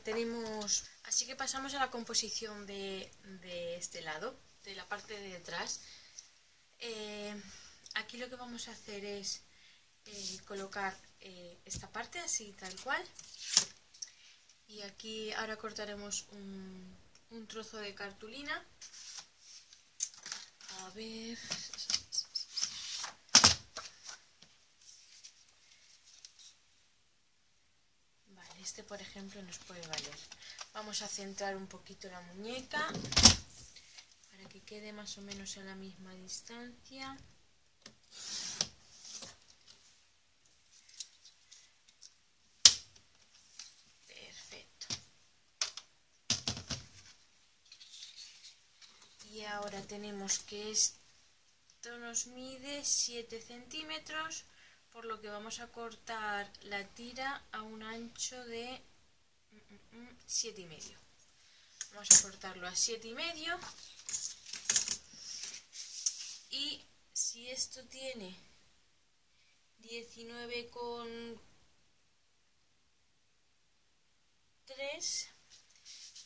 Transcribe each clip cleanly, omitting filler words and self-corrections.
tenemos... Así que pasamos a la composición de este lado, de la parte de detrás. Aquí lo que vamos a hacer es colocar esta parte así tal cual. Y aquí ahora cortaremos un trozo de cartulina. A ver... Vale, este por ejemplo nos puede valer. Vamos a centrar un poquito la muñeca para que quede más o menos a la misma distancia. Perfecto. Y ahora tenemos que esto nos mide 7 centímetros, por lo que vamos a cortar la tira a un ancho de 7,5. Vamos a cortarlo a 7,5. Y si esto tiene 19,3,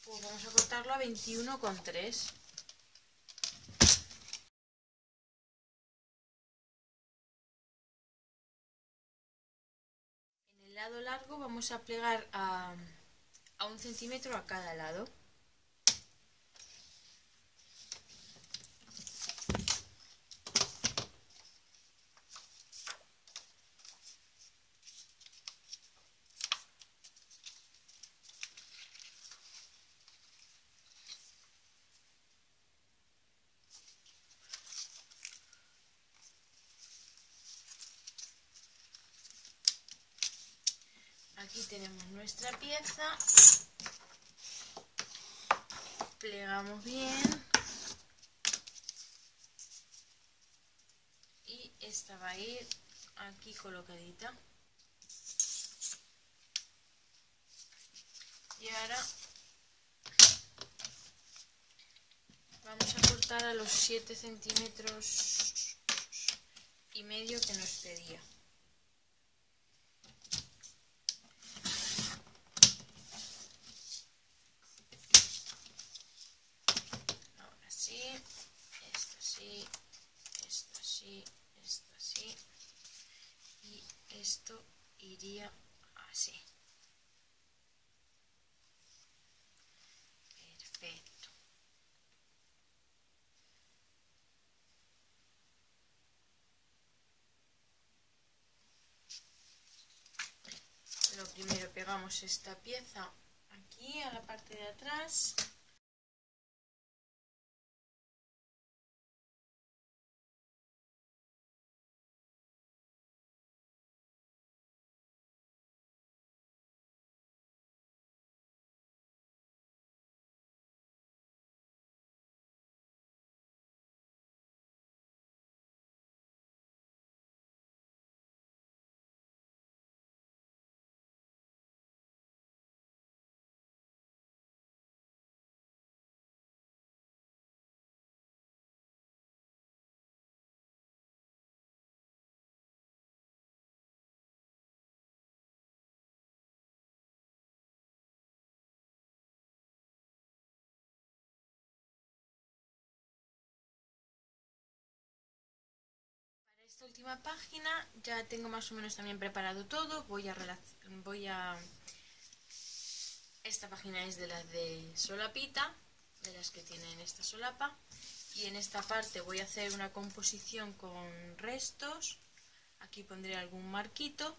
pues vamos a cortarlo a 21,3. En el lado largo vamos a plegar a 1 centímetro a cada lado. Aquí tenemos nuestra pieza, plegamos bien y esta va a ir aquí colocadita. Y ahora vamos a cortar a los 7,5 centímetros que nos pedía. Ahora sí, esto así, esto así, esto así y esto iría así. Perfecto. Lo primero pegamos esta pieza aquí a la parte de atrás. Esta última página ya tengo más o menos también preparado todo. Esta página es de las de solapita, de las que tienen esta solapa, y en esta parte voy a hacer una composición con restos. Aquí pondré algún marquito.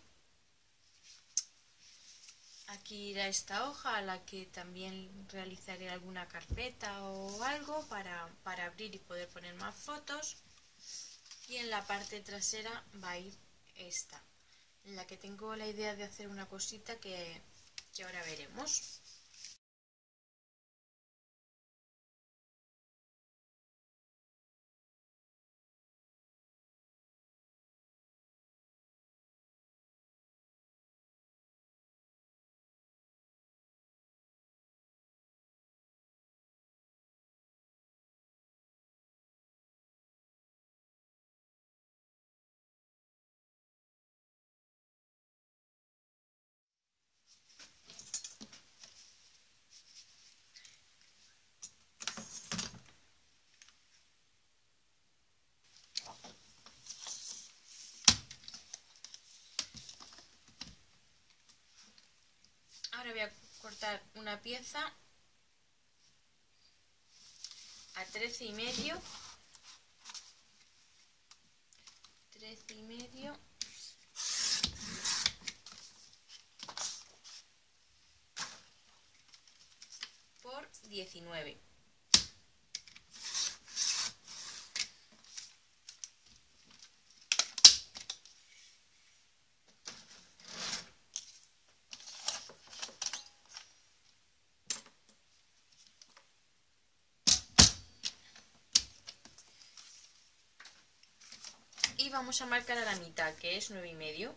Aquí irá esta hoja a la que también realizaré alguna carpeta o algo para abrir y poder poner más fotos. Y en la parte trasera va a ir esta, en la que tengo la idea de hacer una cosita que ahora veremos. Ahora voy a cortar una pieza a 13,5, 13,5 por 19. Y vamos a marcar a la mitad, que es 9,5.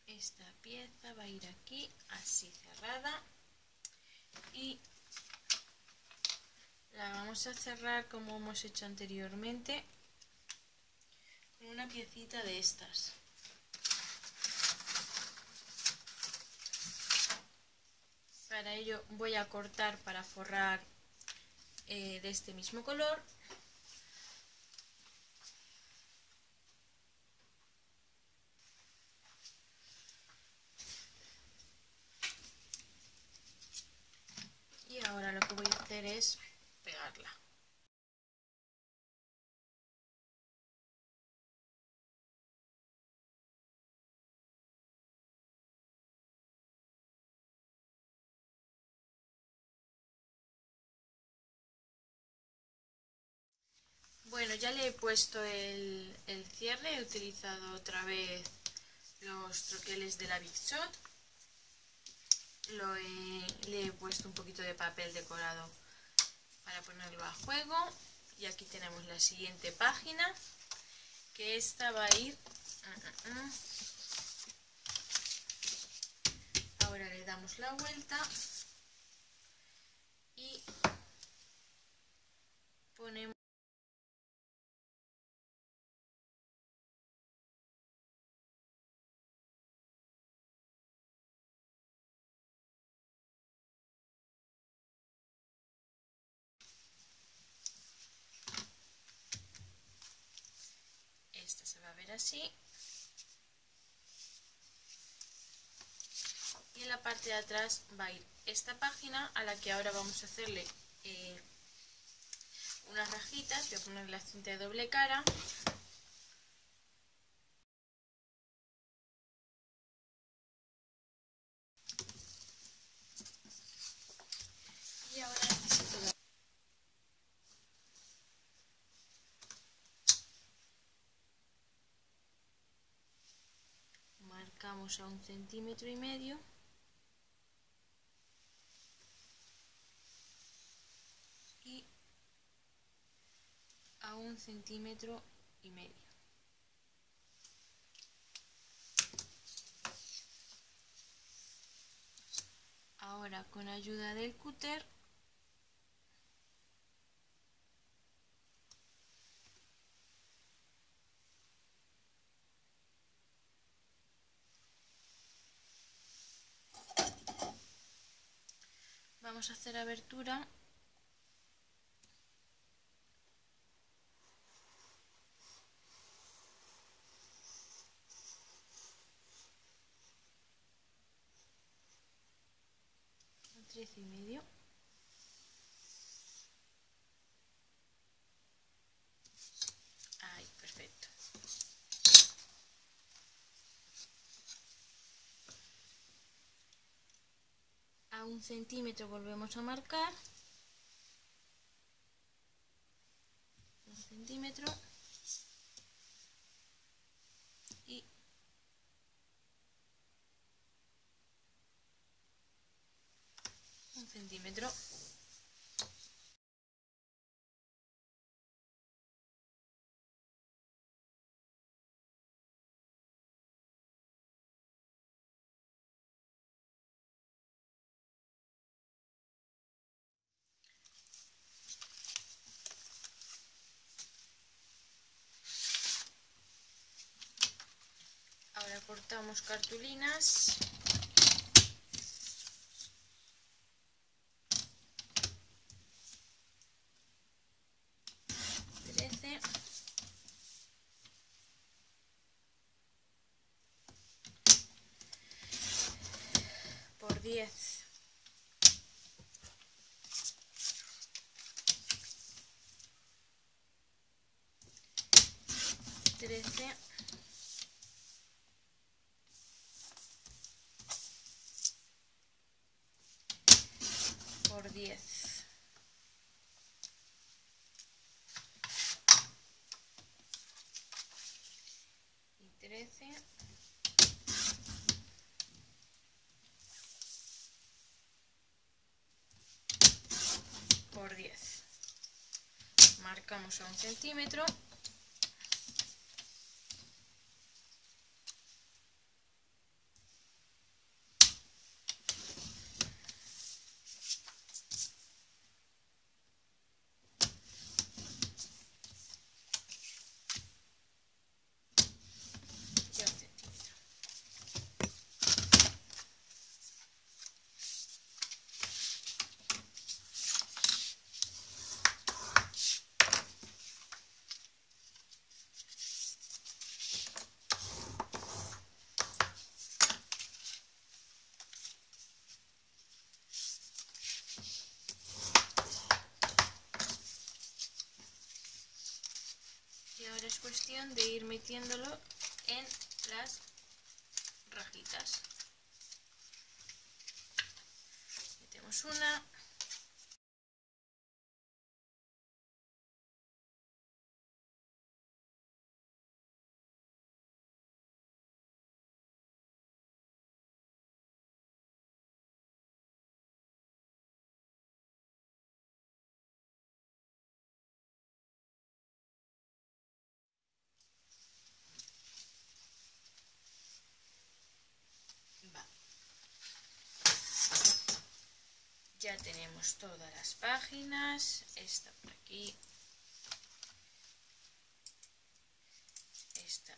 Esta pieza va a ir aquí, así cerrada, y la vamos a cerrar como hemos hecho anteriormente, con una piecita de estas. Para ello voy a cortar para forrar de este mismo color. Y ahora lo que voy a hacer es pegarla. Bueno, ya le he puesto el cierre, he utilizado otra vez los troqueles de la Big Shot. Le he puesto un poquito de papel decorado para ponerlo a juego. Y aquí tenemos la siguiente página, que esta va a ir... Ahora le damos la vuelta y ponemos... Esta se va a ver así. Y en la parte de atrás va a ir esta página, a la que ahora vamos a hacerle unas rajitas. Voy a poner la cinta de doble cara. Y ahora necesito marcamos a 1,5 cm y a 1,5 cm. Ahora con ayuda del cúter vamos a hacer abertura a 13,5. Ahí, perfecto. A 1 centímetro volvemos a marcar. 1 centímetro. Y 1 centímetro. Ahora cortamos cartulinas. Por 10. 13. Por 10. Y 13. Por 10. Marcamos a 1 centímetro. Y ahora es cuestión de ir metiéndolo en las rajitas. Metemos una. Ya tenemos todas las páginas, esta por aquí, esta.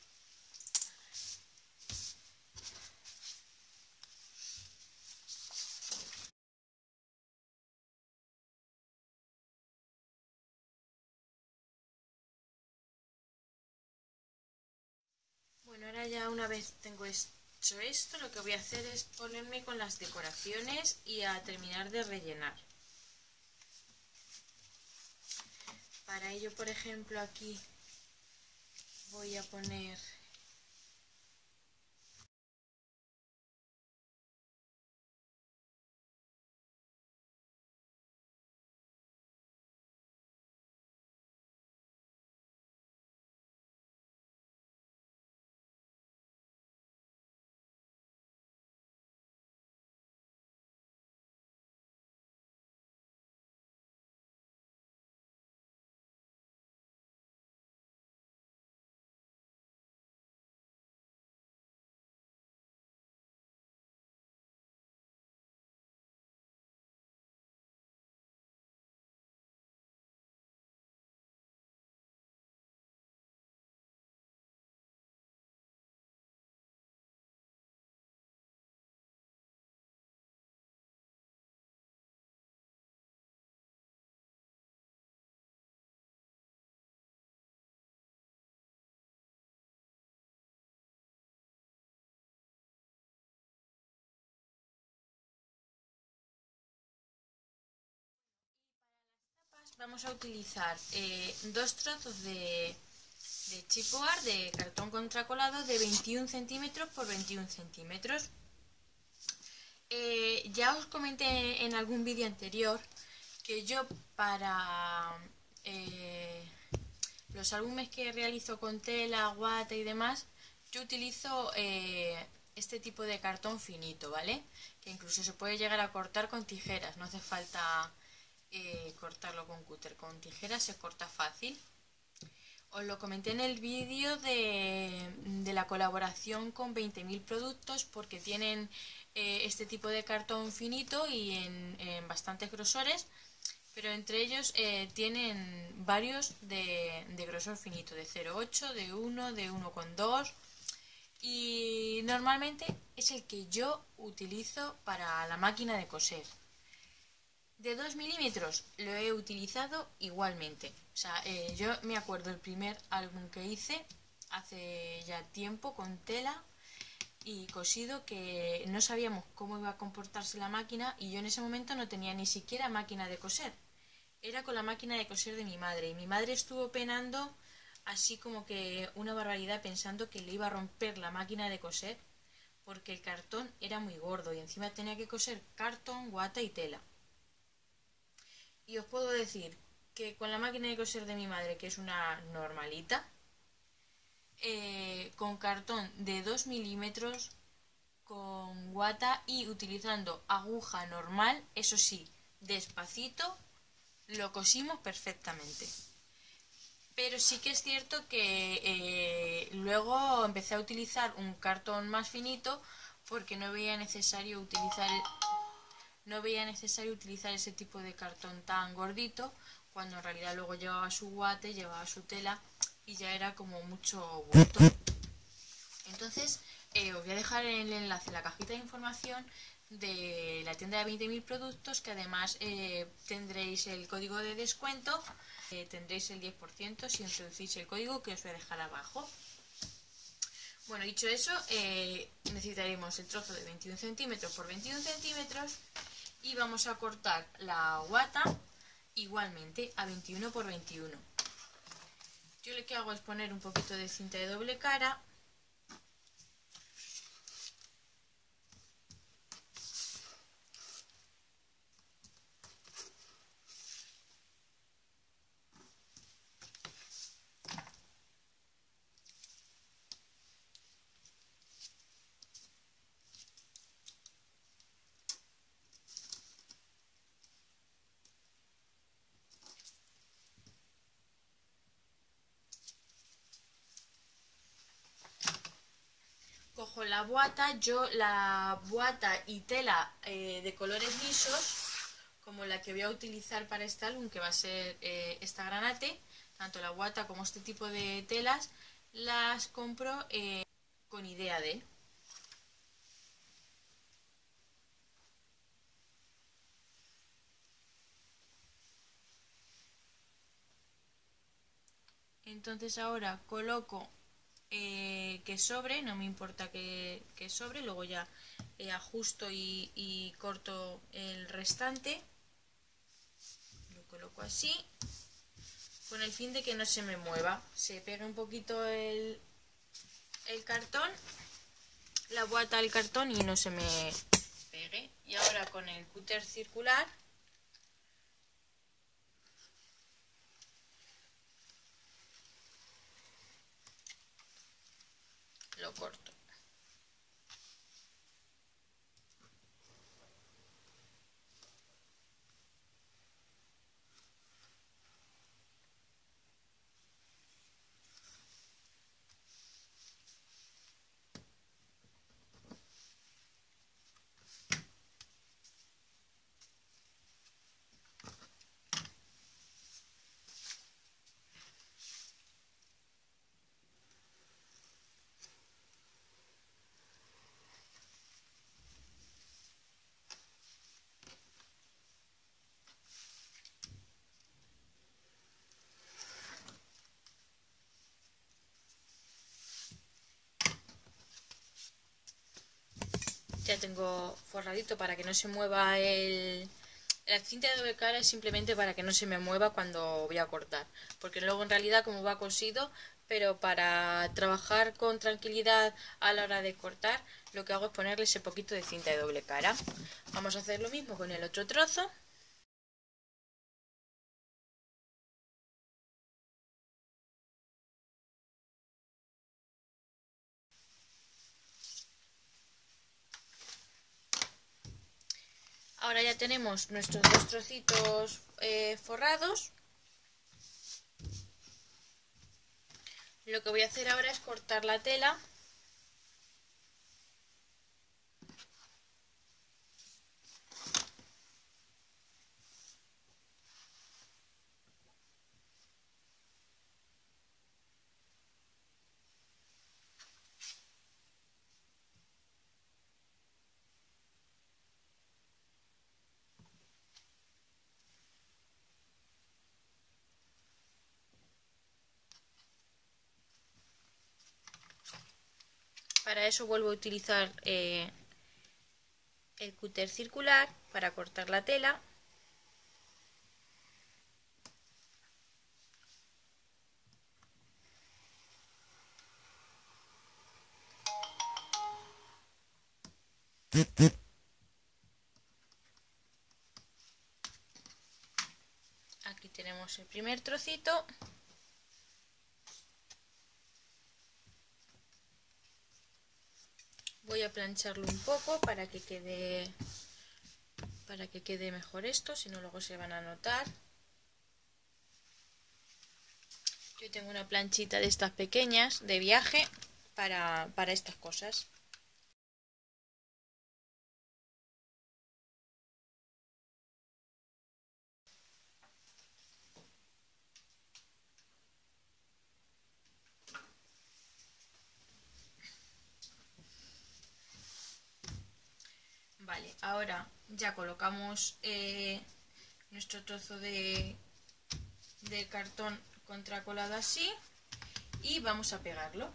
Bueno, ahora ya una vez tengo hecho esto, lo que voy a hacer es ponerme con las decoraciones y a terminar de rellenar. Para ello, por ejemplo, aquí voy a poner vamos a utilizar 2 trozos de chipboard de cartón contracolado de 21 centímetros por 21 centímetros. Ya os comenté en algún vídeo anterior que yo para los álbumes que realizo con tela, guata y demás, yo utilizo este tipo de cartón finito, ¿vale? Que incluso se puede llegar a cortar con tijeras, no hace falta cortarlo con cúter, con tijeras se corta fácil. Os lo comenté en el vídeo de la colaboración con 20.000 productos porque tienen este tipo de cartón finito y en bastantes grosores, pero entre ellos tienen varios de grosor finito, de 0,8, de 1, de 1,2 y normalmente es el que yo utilizo para la máquina de coser. De 2 milímetros lo he utilizado igualmente. O sea, yo me acuerdo el primer álbum que hice hace ya tiempo con tela y cosido, que no sabíamos cómo iba a comportarse la máquina y yo en ese momento no tenía ni siquiera máquina de coser. Era con la máquina de coser de mi madre y mi madre estuvo penando así como que una barbaridad, pensando que le iba a romper la máquina de coser porque el cartón era muy gordo y encima tenía que coser cartón, guata y tela. Y os puedo decir que con la máquina de coser de mi madre, que es una normalita, con cartón de 2 milímetros, con guata y utilizando aguja normal, eso sí, despacito, lo cosimos perfectamente. Pero sí que es cierto que luego empecé a utilizar un cartón más finito porque no veía necesario utilizar ese tipo de cartón tan gordito, cuando en realidad luego llevaba su guate, llevaba su tela y ya era como mucho bulto. Entonces os voy a dejar el enlace en la cajita de información de la tienda de 20.000 productos, que además tendréis el código de descuento, tendréis el 10% si introducís el código que os voy a dejar abajo. Bueno, dicho eso, necesitaremos el trozo de 21 centímetros por 21 centímetros y vamos a cortar la guata igualmente a 21 por 21. Yo lo que hago es poner un poquito de cinta de doble cara . Cojo la bota, yo la bota y tela de colores lisos, como la que voy a utilizar para este álbum, que va a ser esta granate, tanto la bota como este tipo de telas, las compro con idea de... Entonces ahora coloco que sobre, no me importa que sobre, luego ya ajusto y corto el restante. Lo coloco así, con el fin de que no se me mueva, se pegue un poquito el cartón, la bota al cartón y no se me pegue. Y ahora con el cúter circular lo corto. Ya tengo forradito para que no se mueva la cinta de doble cara, es simplemente para que no se me mueva cuando voy a cortar, porque luego en realidad como va cosido pero para trabajar con tranquilidad a la hora de cortar, lo que hago es ponerle ese poquito de cinta de doble cara. Vamos a hacer lo mismo con el otro trozo. Ahora ya tenemos nuestros dos trocitos forrados. Lo que voy a hacer ahora es cortar la tela. Para eso vuelvo a utilizar el cúter circular para cortar la tela. Aquí tenemos el primer trocito. Voy a plancharlo un poco para que quede mejor esto, si no luego se van a notar. Yo tengo una planchita de estas pequeñas de viaje para estas cosas. Vale, ahora ya colocamos nuestro trozo de cartón contracolado así y vamos a pegarlo.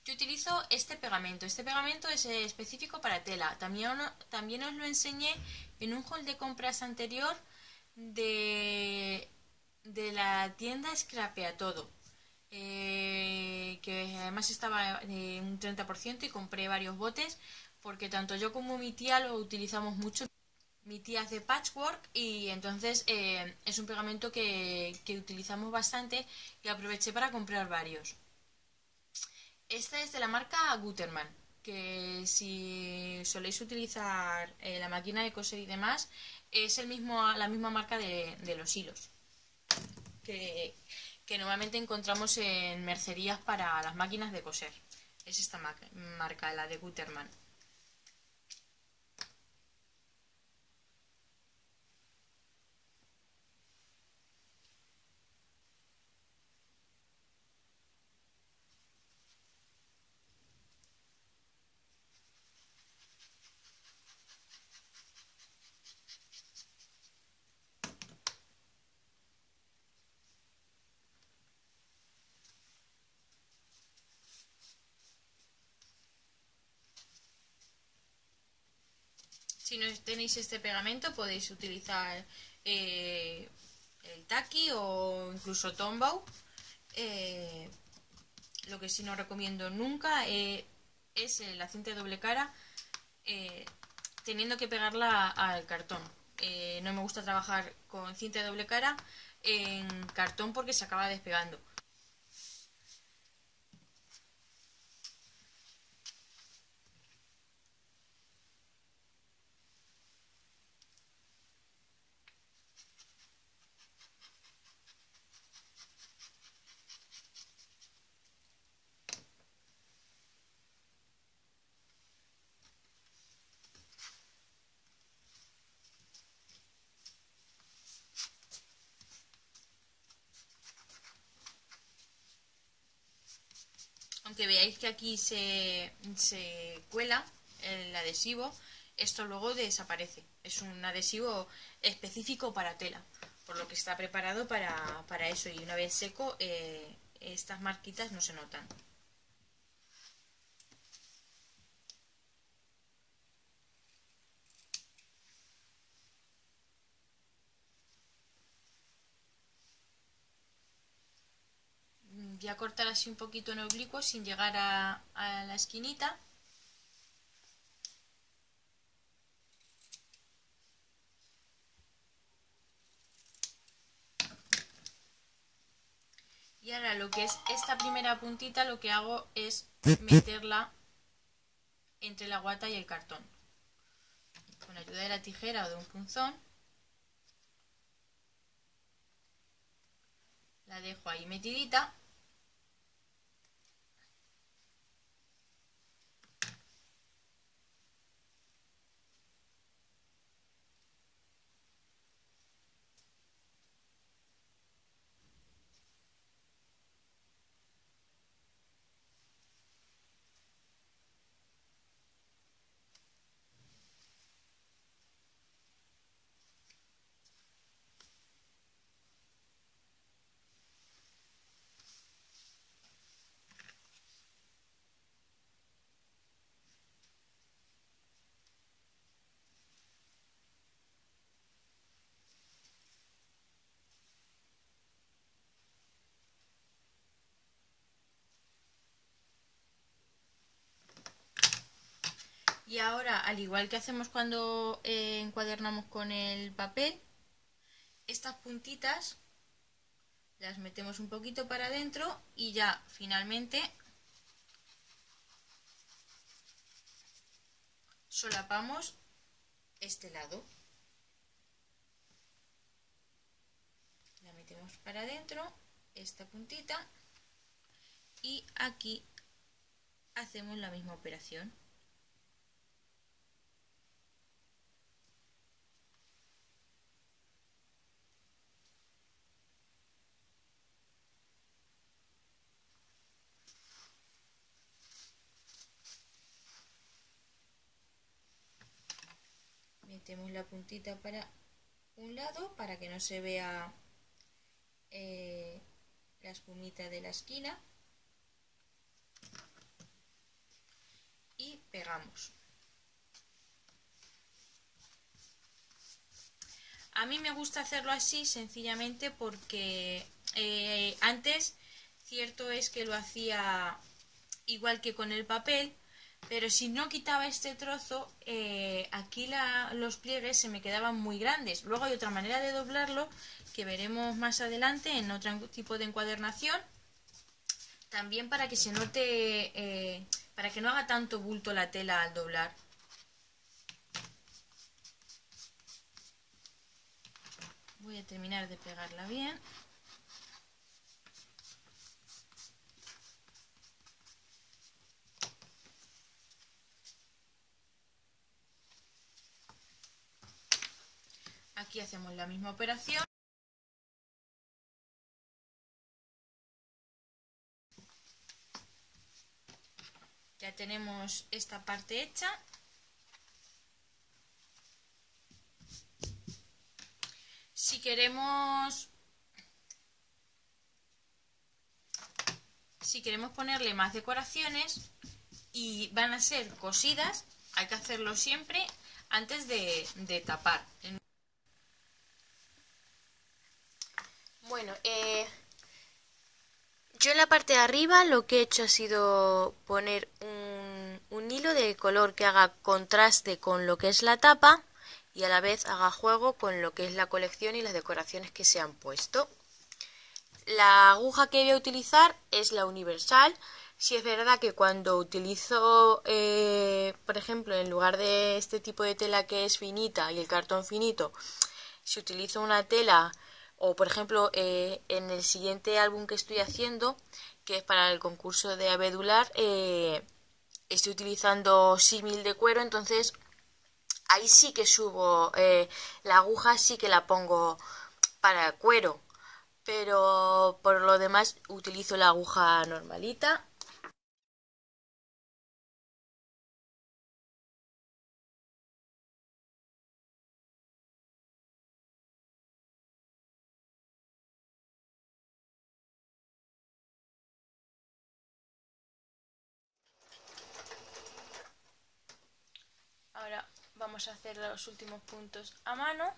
Yo utilizo este pegamento es específico para tela. También os lo enseñé en un haul de compras anterior de la tienda Scrapea Todo, que además estaba un 30% y compré varios botes porque tanto yo como mi tía lo utilizamos mucho. Mi tía hace patchwork y entonces es un pegamento que utilizamos bastante y aproveché para comprar varios. Esta es de la marca Gutermann, que si soléis utilizar la máquina de coser y demás, es la misma marca de los hilos, que normalmente encontramos en mercerías para las máquinas de coser. Es esta marca, la de Gutermann. Si no tenéis este pegamento podéis utilizar el Tacky o incluso Tombow. Lo que sí no recomiendo nunca es la cinta de doble cara teniendo que pegarla al cartón. No me gusta trabajar con cinta de doble cara en cartón porque se acaba despegando. Aunque veáis que aquí se cuela el adhesivo, esto luego desaparece. Es un adhesivo específico para tela, por lo que está preparado para eso, y una vez seco estas marquitas no se notan. voy a cortar así un poquito en oblicuo sin llegar a la esquinita. Y ahora lo que es esta primera puntita, lo que hago es meterla entre la guata y el cartón. Con ayuda de la tijera o de un punzón. La dejo ahí metidita. Y ahora, al igual que hacemos cuando encuadernamos con el papel, estas puntitas las metemos un poquito para adentro y ya finalmente solapamos este lado. La metemos para adentro, esta puntita, y aquí hacemos la misma operación. Metemos la puntita para un lado para que no se vea la espumita de la esquina y pegamos. A mí me gusta hacerlo así sencillamente porque antes cierto es que lo hacía igual que con el papel, pero si no quitaba este trozo, aquí los pliegues se me quedaban muy grandes. Luego hay otra manera de doblarlo que veremos más adelante en otro tipo de encuadernación. También para que se note, para que no haga tanto bulto la tela al doblar. Voy a terminar de pegarla bien. Aquí hacemos la misma operación. Ya tenemos esta parte hecha. Si queremos ponerle más decoraciones y van a ser cosidas, hay que hacerlo siempre antes de tapar. Bueno, yo en la parte de arriba lo que he hecho ha sido poner un hilo de color que haga contraste con lo que es la tapa y a la vez haga juego con lo que es la colección y las decoraciones que se han puesto. La aguja que voy a utilizar es la universal. Si es verdad que cuando utilizo, por ejemplo, en lugar de este tipo de tela que es finita y el cartón finito, si utilizo una tela, o por ejemplo en el siguiente álbum que estoy haciendo, que es para el concurso de abedular, estoy utilizando símil de cuero, entonces ahí sí que subo, la aguja sí que la pongo para cuero, pero por lo demás utilizo la aguja normalita. Ahora vamos a hacer los últimos puntos a mano.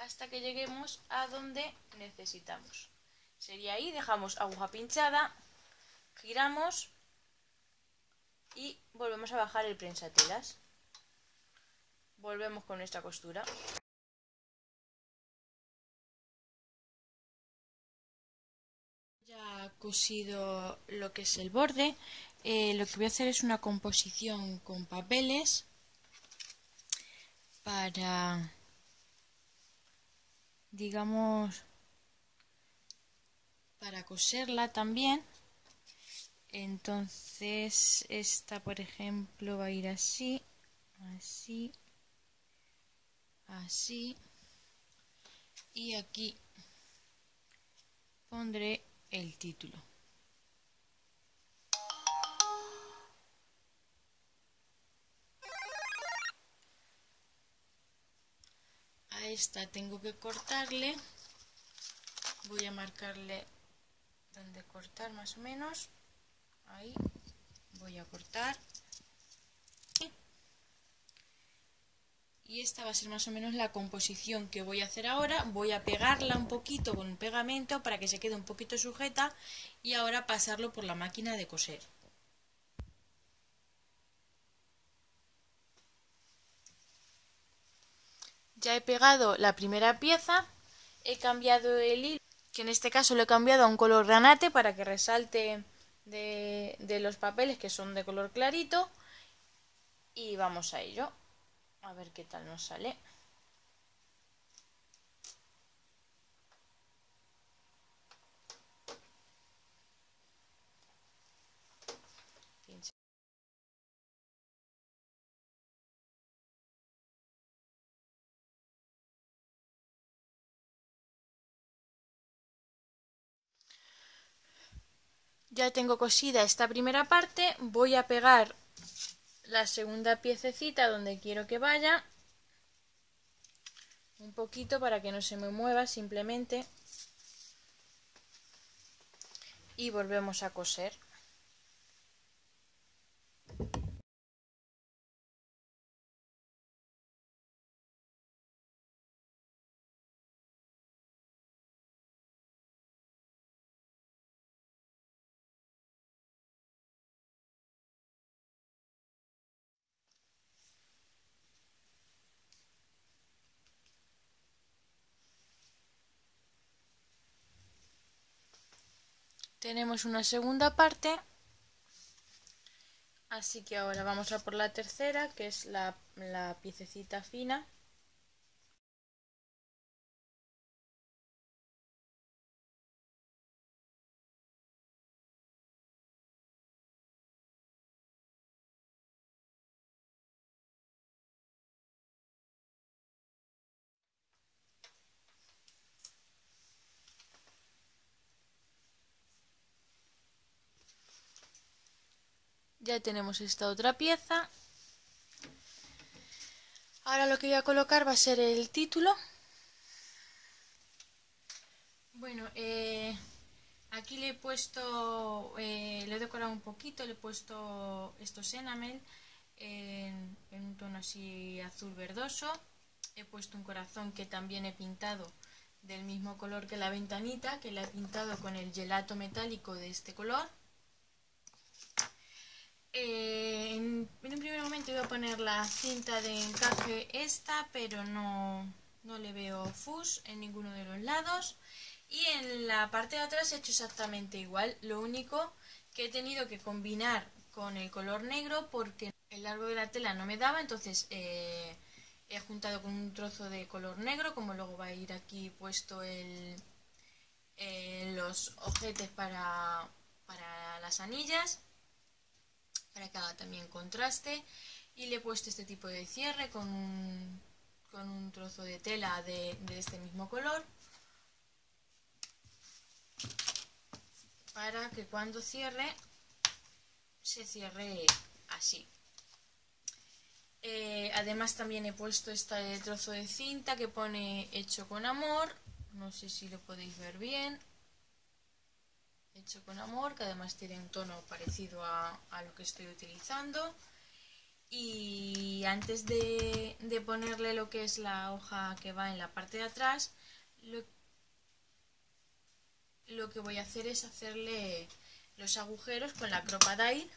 hasta que lleguemos a donde necesitamos. Sería ahí, dejamos aguja pinchada, giramos y volvemos a bajar el prensatelas. Volvemos con nuestra costura. Ya cosido lo que es el borde, lo que voy a hacer es una composición con papeles para, digamos, para coserla también. Entonces esta, por ejemplo, va a ir así, así, así, y aquí pondré el título. A esta tengo que cortarle, voy a marcarle donde cortar más o menos, ahí voy a cortar. Y esta va a ser más o menos la composición que voy a hacer ahora. Voy a pegarla un poquito con pegamento para que se quede un poquito sujeta y ahora pasarlo por la máquina de coser. Ya he pegado la primera pieza, he cambiado el hilo, que en este caso lo he cambiado a un color granate para que resalte de los papeles que son de color clarito, y vamos a ello, a ver qué tal nos sale. Ya tengo cosida esta primera parte, voy a pegar la segunda piececita donde quiero que vaya, un poquito para que no se me mueva simplemente, y volvemos a coser. Tenemos una segunda parte, así que ahora vamos a por la tercera, que es la piececita fina. Ya tenemos esta otra pieza. Ahora lo que voy a colocar va a ser el título. Bueno, aquí le he puesto, le he decorado un poquito, le he puesto estos enamel en un tono así azul verdoso. He puesto un corazón que también he pintado del mismo color que la ventanita, que la he pintado con el gelato metálico de este color. En un primer momento iba a poner la cinta de encaje esta, pero no le veo fus en ninguno de los lados. Y en la parte de atrás he hecho exactamente igual, lo único que he tenido que combinar con el color negro porque el largo de la tela no me daba, entonces he juntado con un trozo de color negro, como luego va a ir aquí puesto los ojetes para las anillas, para que haga también contraste, y le he puesto este tipo de cierre con un trozo de tela de este mismo color, para que cuando cierre se cierre así. Además también he puesto este trozo de cinta que pone hecho con amor, no sé si lo podéis ver bien, hecho con amor, que además tiene un tono parecido a lo que estoy utilizando. Y antes de ponerle lo que es la hoja que va en la parte de atrás, lo que voy a hacer es hacerle los agujeros con la Crop-A-Dile.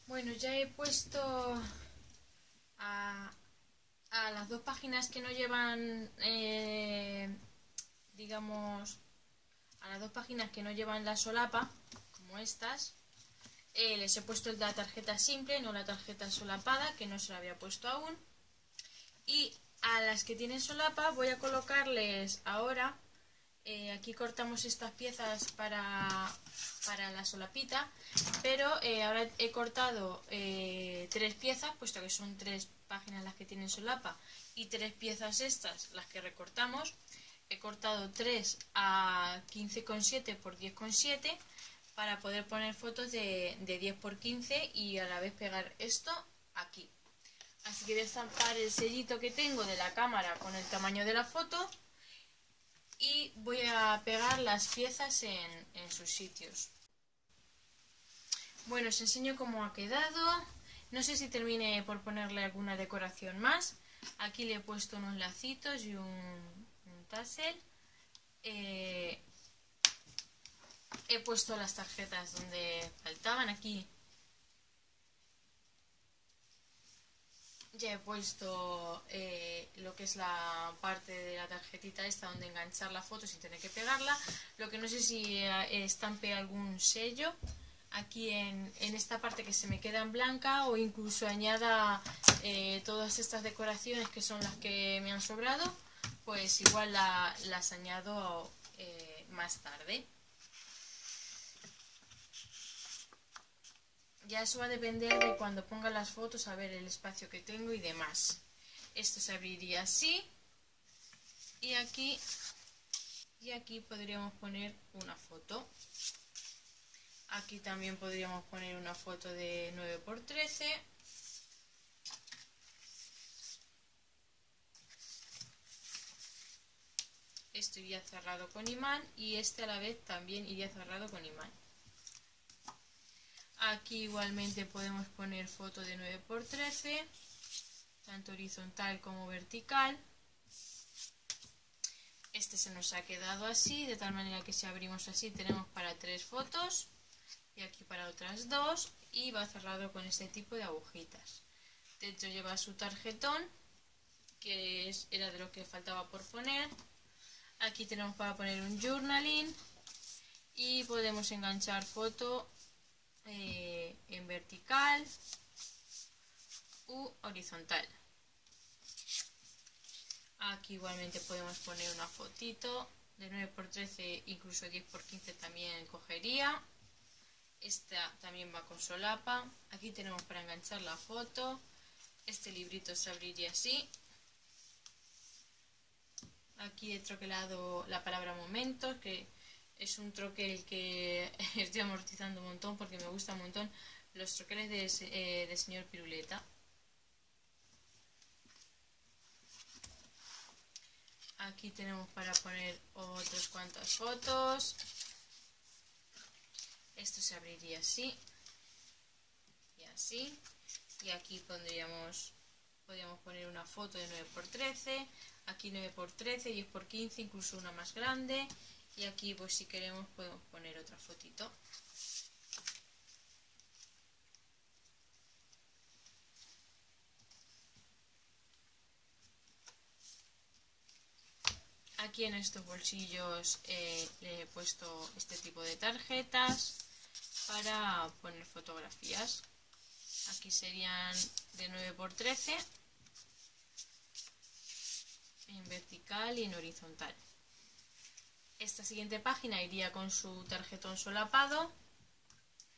Bueno, ya he puesto a las dos páginas que no llevan, digamos, a las dos páginas que no llevan la solapa, como estas, les he puesto la tarjeta simple, no la tarjeta solapada, que no se la había puesto aún. Y a las que tienen solapa voy a colocarles ahora, aquí cortamos estas piezas para la solapita, pero ahora he cortado 3 piezas, puesto que son 3 páginas las que tienen solapa y 3 piezas estas las que recortamos. He cortado 3 a 15,7 por 10,7 para poder poner fotos de 10 por 15 y a la vez pegar esto aquí. Así que voy a estampar el sellito que tengo de la cámara con el tamaño de la foto y voy a pegar las piezas en sus sitios. Bueno, os enseño cómo ha quedado. No sé si termine por ponerle alguna decoración más. Aquí le he puesto unos lacitos y un tassel. He puesto las tarjetas donde faltaban. Aquí ya he puesto lo que es la parte de la tarjetita esta donde enganchar la foto sin tener que pegarla. Lo que no sé si estampe algún sello aquí en esta parte que se me queda en blanca, o incluso añada todas estas decoraciones que son las que me han sobrado, pues igual las añado más tarde. Ya eso va a depender de cuando ponga las fotos, a ver el espacio que tengo y demás. Esto se abriría así y aquí podríamos poner una foto. Aquí también podríamos poner una foto de 9×13. Esto iría cerrado con imán y este a la vez también iría cerrado con imán. Aquí igualmente podemos poner foto de 9×13, tanto horizontal como vertical. Este se nos ha quedado así, de tal manera que si abrimos así tenemos para 3 fotos y aquí para otras 2, y va cerrado con este tipo de agujitas. Dentro lleva su tarjetón, que era de lo que faltaba por poner. Aquí tenemos para poner un journaling y podemos enganchar foto en vertical u horizontal. Aquí igualmente podemos poner una fotito de 9×13, incluso 10×15 también cogería. Esta también va con solapa. Aquí tenemos para enganchar la foto. Este librito se abriría así. Aquí he troquelado la palabra momentos, que es un troquel que estoy amortizando un montón porque me gusta un montón los troqueles de señor Piruleta. Aquí tenemos para poner otras cuantas fotos. Esto se abriría así y así. Y aquí podríamos poner una foto de 9×13. Aquí 9×13, 10×15, incluso una más grande. Y aquí pues si queremos podemos poner otra fotito. Aquí en estos bolsillos le he puesto este tipo de tarjetas para poner fotografías. Aquí serían de 9 por 13 en vertical y en horizontal. Esta siguiente página iría con su tarjetón solapado.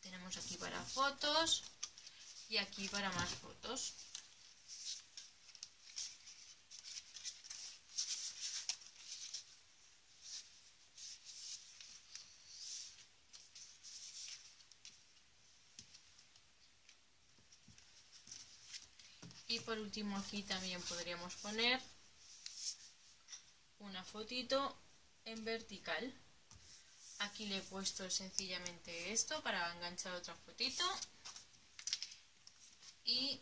Tenemos aquí para fotos y aquí para más fotos. Y por último aquí también podríamos poner una fotito en vertical. Aquí le he puesto sencillamente esto para enganchar otra fotito. Y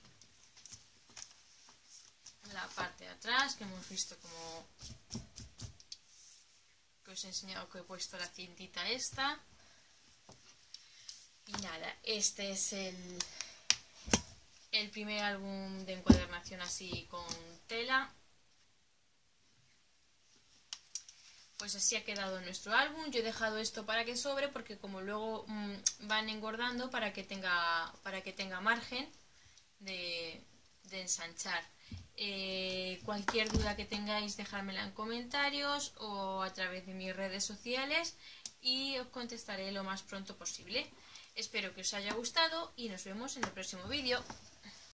la parte de atrás, que hemos visto como que os he enseñado que he puesto la cintita esta. Y nada, este es el primer álbum de encuadernación así con tela. Pues así ha quedado nuestro álbum. Yo he dejado esto para que sobre, porque como luego van engordando, para que tenga margen de ensanchar. Cualquier duda que tengáis, dejármela en comentarios o a través de mis redes sociales y os contestaré lo más pronto posible. Espero que os haya gustado y nos vemos en el próximo vídeo.